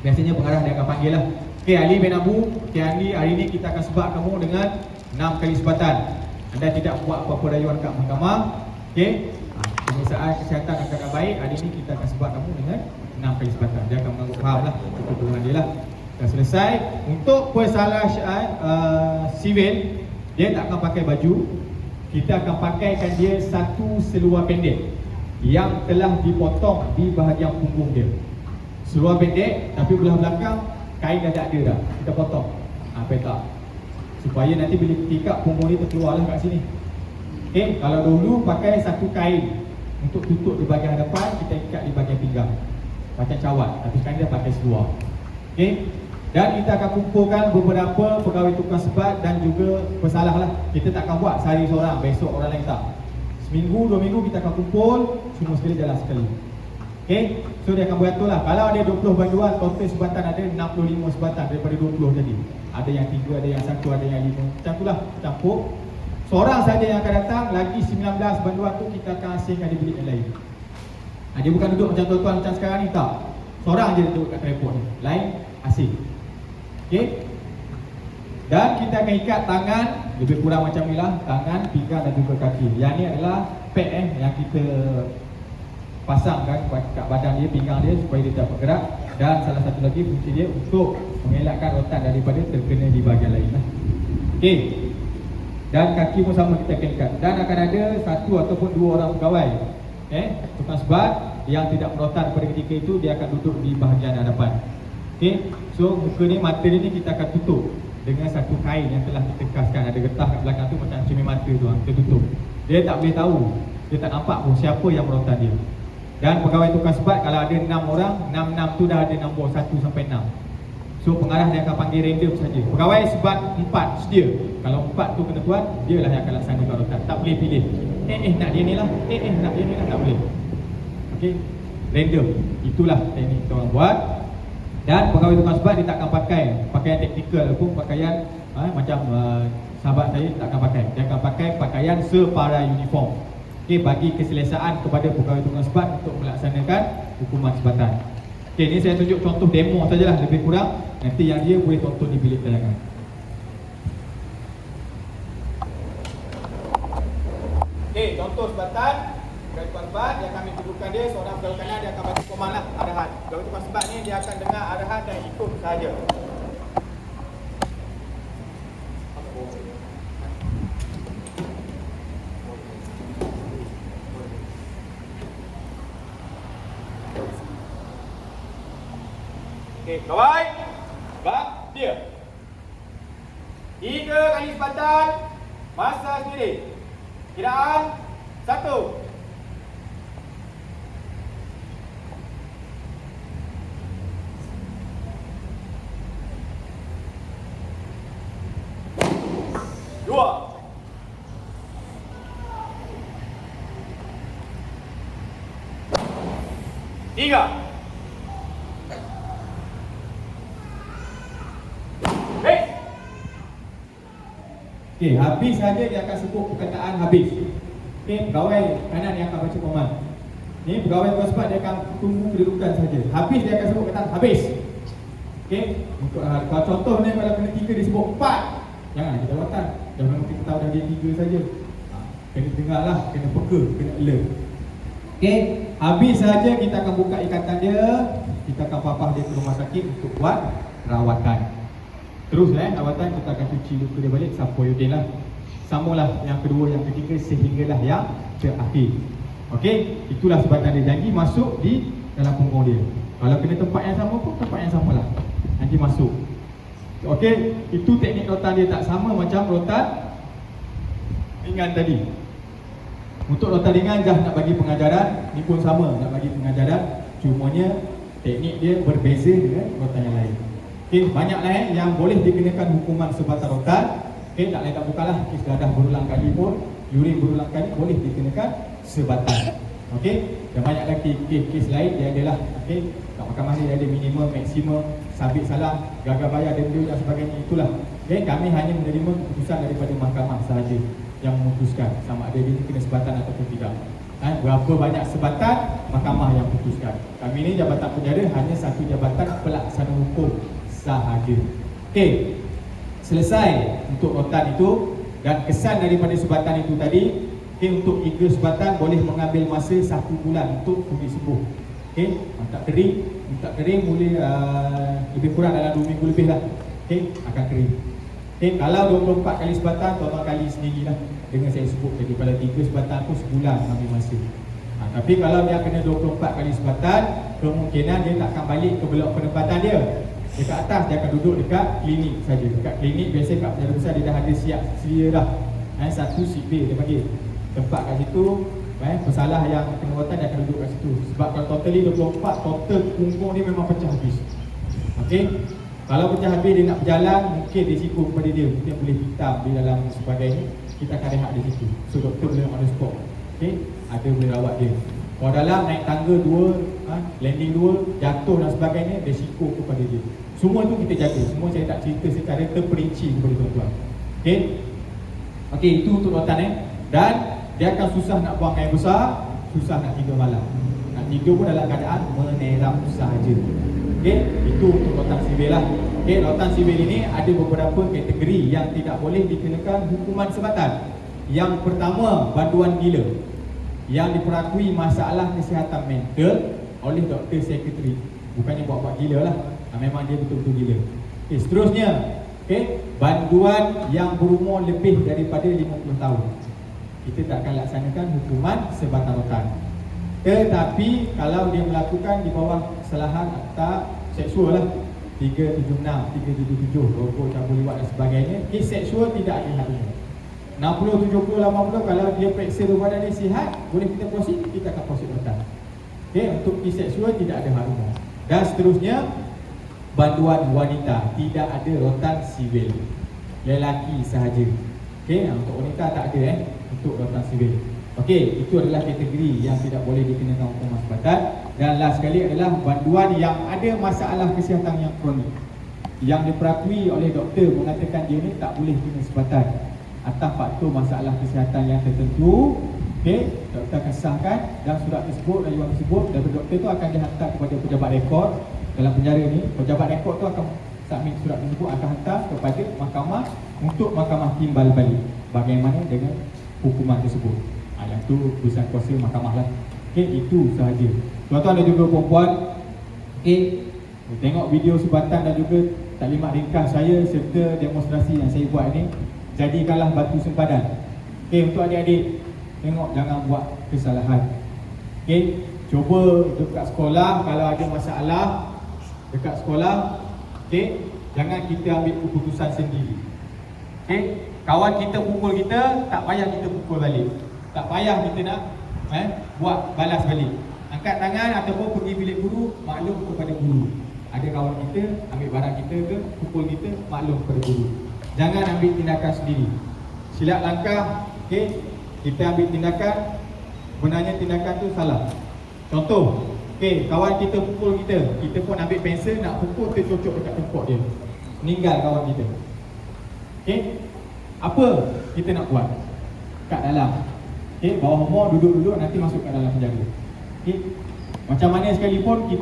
Biasanya pengarah dia akan panggil lah, okey Ali bin Abu, okey Ali, hari ni kita akan sebat kamu dengan 6 kali sebatan. Anda tidak buat apa-apa rayuan kat mahkamah, okey, pemeriksaan kesihatan akan baik. Hari ni kita akan sebat kamu dengan 6 kali sebatan. Dia akan menganggap faham lah, cukup dengan dia lah. Dah selesai. Untuk persalahan sivil, dia tak akan pakai baju. Kita akan pakaikan dia satu seluar pendek yang telah dipotong di bahagian punggung dia. Seluar pendek tapi belah belakang kain dah tak ada dah, kita potong petak, supaya nanti bila kita ikat punggung ni terkeluar lah kat sini. Okay, kalau dahulu pakai satu kain untuk tutup di bahagian hadapan, kita ikat di bahagian pinggang macam cawat, tapi sekarang dia pakai seluar. Okay, dan kita akan kumpulkan beberapa pegawai tukang sebat dan juga pesalah lah. Kita tak akan buat sehari seorang, besok orang lain, tak. Seminggu, 2 minggu kita akan kumpul, semua sekali jalan sekali. Okay, so dia akan beratur lah. Kalau ada 20 banduan, total sebatan ada 65 sebatan daripada 20 tadi. Ada yang 3, ada yang 1, ada yang 5. Macam tu lah, campur. Seorang saja yang akan datang, lagi 19 banduan tu kita akan asingkan di bilik yang lain. Dia bukan duduk macam tuan-tuan macam sekarang ni, tak. Seorang je duduk kat tripod ni, lain asing. Okay, dan kita akan ikat tangan, lebih kurang macam ni lah, tangan, pinggang dan juga kaki. Yang ni adalah pad yang kita pasangkan kat badan dia, pinggang dia, supaya dia tak bergerak. Dan salah satu lagi fungsi dia untuk mengelakkan rotan daripada terkena di bahagian lain lah. Okay, dan kaki pun sama kita akan ikat. Dan akan ada 1 ataupun 2 orang pegawai, tukang sebat yang tidak merotan pada ketika itu, dia akan duduk di bahagian hadapan. Okay, so muka ni, mata dia ni kita akan tutup dengan satu kain yang telah kita kaskan. Ada getah kat belakang tu macam cermin mata tu, kita tutup. Dia tak boleh tahu, dia tak nampak pun siapa yang merotan dia. Dan pegawai tukang sebat, kalau ada 6 orang, 6 tu dah ada nombor 1 sampai 6. So pengarah dia akan panggil random saja. Pegawai sebat 4 sedia. Kalau 4 tu kena tuan, dia lah yang akan laksanakan rotan. Tak boleh pilih, nak dia ni lah, nak dia ni lah, tak boleh. Okay, random. Itulah teknik kita orang buat. Dan pegawai tukang sebat dia tak akan pakai pakaian taktikal ataupun pakaian macam sahabat saya tak akan pakai. Dia akan pakai pakaian separa uniform. Okay, bagi keselesaan kepada pegawai tukang sebat untuk melaksanakan hukuman sebatan. Okay, ni saya tunjuk contoh demo sajalah, lebih kurang. Nanti yang dia boleh tonton di bilik tayangan. Okay, contoh sebatan. Pegawai tukang sebat, dia akan tuduhkan dia, seorang pegawai kanan dia akan bagi koman lah, arahan. Pegawai tukang sebat ni dia akan dengar arahan dan ikut sahaja. Okey, kawai, bak, dia. 3 kali sebatan, masa sendiri. Kiraan 1. Dua. 3. Okey, habis saja dia akan sebut perkataan habis. Okey, pegawai kanan yang akan baca koman. Ni pegawai tukang sebat dia akan tunggu kedudukan saja. Habis dia akan sebut perkataan habis. Okey, untuk kalau contoh ni kalau kena 3 dia sebut 4. Jangan kita rotan. Jangan kita tahu dah dia 3 saja. Kena dengarlah, kena peka, kena alert. Okey, habis saja kita akan buka ikatan dia, kita akan papah dia ke rumah sakit untuk buat rawatan. Terus rawatan kita akan cuci luka dia balik sampai Yudin lah. Sambunglah yang kedua, yang ketiga sehinggalah yang terakhir. Okey, itulah sebatan dia. Janji masuk di dalam punggung dia. Kalau kena tempat yang sama pun tempat yang samalah. Nanti masuk. Okey, itu teknik rotan dia tak sama macam rotan ringan tadi. Untuk rotan ringan dah nak bagi pengajaran, ni pun sama nak bagi pengajaran. Cumanya teknik dia berbeza dengan rotan yang lain. Okey, banyaklah yang boleh dikenakan hukuman sebatan rotan. Okey, tak lain tak bukanlah, kes dadah berulang kali pun, urin berulang kali boleh dikenakan sebatan. Okey, dan banyak lagi kes lain dia adalah, okey, kat mahkamah ni dia ada minimum, maksimum, sabit salah, gagal bayar, denda dan sebagainya. Itulah. Okey, kami hanya menerima keputusan daripada mahkamah sahaja yang memutuskan sama ada dia kena sebatan ataupun tidak. Berapa banyak sebatan, mahkamah yang putuskan. Kami ni jabatan penjara hanya satu jabatan pelaksana hukum sahaja. Okey, selesai untuk rotan itu. Dan kesan daripada sebatan itu tadi, untuk 3 sebatan boleh mengambil masa 1 bulan untuk pulih sembuh. Minta kering boleh lebih kurang dalam 2 minggu lebih lah. Akan kering. Kalau 24 kali sebatan, tuan-tuan kali sendirilah dengan saya sebut tadi. Pada 3 sebatan tu sebulan ambil masa. Tapi kalau dia kena 24 kali sebatan, kemungkinan dia tak akan balik ke blok penempatan dia. Dekat atas dia akan duduk dekat klinik saja. Dekat klinik biasa kat penjara besar dia dah ada siap sedia dah. Satu sick bay dia panggil. Tempat kat situ, pesalah yang kena rotan dia akan duduk kat situ. Sebab kalau totally 24, total punggung dia memang pecah habis. Okey. Kalau pecah habis dia nak berjalan, mungkin risiko kepada dia. Mungkin boleh hitam di dalam sebagainya. Kita akan rehat di situ. So doktor boleh on the spot. Okey. Ada boleh rawat dia. Kalau dalam naik tangga 2, landing 2, jatuh dan sebagainya, risiko kepada dia. Semua tu kita jaga. Semua saya tak cerita secara terperinci kepada tuan-tuan. Okey. Okey, itu untuk rotan Dan dia akan susah nak buang air besar, susah nak tidur malam. Nak tidur pun dalam keadaan menerap sahaja. Okey, itu untuk rotan sivil lah. Okey, rotan sivil ini ada beberapa kategori yang tidak boleh dikenakan hukuman sebatan. Yang pertama, banduan gila yang diperakui masalah kesihatan mental oleh doktor sekretari. Bukannya buat-buat gila lah, memang dia betul-betul gila. Okey, seterusnya, banduan yang berumur lebih daripada 50 tahun. Kita tak akan laksanakan hukuman sebatan rotan. Tetapi kalau dia melakukan di bawah kesalahan akta seksual lah, 376, 377, rokok, cabul liwat dan sebagainya, kes seksual tidak ada hadnya. 60, 70, 80, kalau dia periksa badan dia sihat, boleh kita proceed, kita akan proceed rotan. Untuk kes seksual tidak ada hadnya. Dan seterusnya, banduan wanita, tidak ada rotan sivil, lelaki sahaja. Untuk wanita tak ada untuk rotan sivil. Okey, itu adalah kategori yang tidak boleh dikenakan hukuman sebatan. Dan last sekali adalah banduan yang ada masalah kesihatan yang kronik, yang diperakui oleh doktor mengatakan dia ni tak boleh kena sebatan atas faktor masalah kesihatan yang tertentu. Doktor akan sahkan dan surat tersebut dan tersebut daripada doktor tu akan dihantar kepada pejabat rekod dalam penjara ni. Pejabat rekod tu akan submit surat tersebut, akan hantar kepada mahkamah untuk mahkamah timbal balik bagaimana dengan hukuman tersebut. Yang tu keputusan kuasa mahkamah lah. Itu sahaja. Tuan-tuan dan juga puan-puan, tengok video sebatan dan juga taklimat ringkas saya serta demonstrasi yang saya buat ni, jadikanlah batu sempadan. Untuk adik-adik, tengok jangan buat kesalahan. Cuba dekat sekolah kalau ada masalah dekat sekolah, jangan kita ambil keputusan sendiri. Kawan kita pukul kita, tak payah kita pukul balik. Tak payah kita nak buat balas balik. Angkat tangan ataupun pergi bilik guru, maklum kepada guru. Ada kawan kita ambil barang kita ke, pukul kita, maklum kepada guru. Jangan ambil tindakan sendiri. Silap langkah, kita ambil tindakan, sebenarnya tindakan tu salah. Contoh, kawan kita pukul kita, kita pun ambil pensel nak pukul, tercocok dekat tengkok dia, meninggal kawan kita. Apa kita nak buat? Kat dalam, bawah umur duduk-duduk, nanti masuk kat dalam penjara. Macam mana sekalipun kita